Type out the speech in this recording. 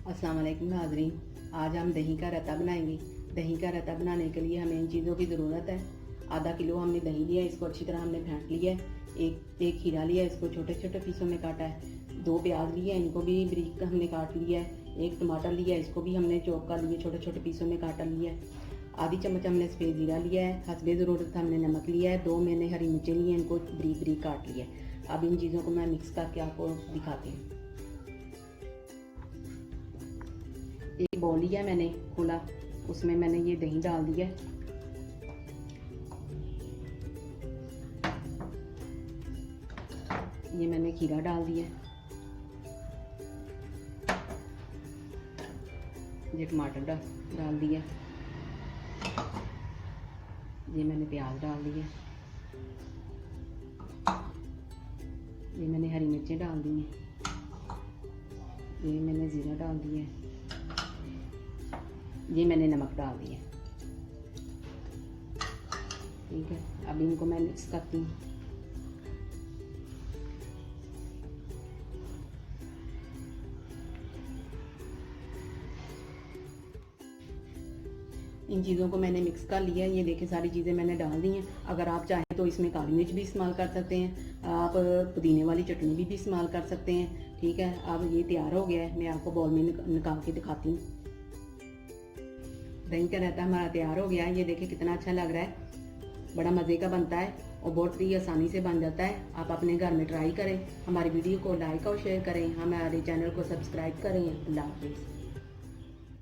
अस्सलाम वालेकुम नाज़रीन। आज हम दही का रायता बनाएंगे। दही का रायता बनाने के लिए हमें इन चीज़ों की ज़रूरत है। आधा किलो हमने दही लिया है, इसको अच्छी तरह हमने फेंट लिया है। एक खीरा लिया है, इसको छोटे छोटे पीसों में काटा है। 2 प्याज लिए हैं, इनको भी बारीक हमने काट लिया है। 1 टमाटर लिया है, इसको भी हमने चॉप कर लिए, छोटे छोटे पीसों में काटा लिया है। आधी चम्मच हमने सफ़ेद जीरा लिया है। हस्बे ज़रूरत हमने नमक लिया है। 2 मैंने हरी मिर्चें ली हैं, इनको बारीक बारीक काट लिया है। अब इन चीज़ों को मैं मिक्स करके आपको दिखाती हूँ। एक बाउल लिया मैंने खुला, उसमें मैंने ये दही डाल दिया। ये मैंने खीरा डाल दिया। ये टमाटर डाल दिया। ये मैंने प्याज डाल दिया। ये मैंने हरी मिर्चें डाल दी हैं। ये मैंने ज़ीरा डाल दिया। ये मैंने नमक डाल दिया। ठीक है, अब इनको मैं मिक्स करती हूँ। इन चीज़ों को मैंने मिक्स कर लिया। ये देखिए सारी चीज़ें मैंने डाल दी हैं। अगर आप चाहें तो इसमें काली मिर्च भी इस्तेमाल कर सकते हैं, आप पुदीने वाली चटनी भी इस्तेमाल कर सकते हैं। ठीक है, अब ये तैयार हो गया है। मैं आपको बाउल में निकाल के दिखाती हूँ। दही का रायता हमारा तैयार हो गया है। ये देखिए कितना अच्छा लग रहा है, बड़ा मज़े का बनता है और बहुत ही आसानी से बन जाता है। आप अपने घर में ट्राई करें। हमारी वीडियो को लाइक और शेयर करें, हमारे चैनल को सब्सक्राइब करें। अल्लाह हाफिज़।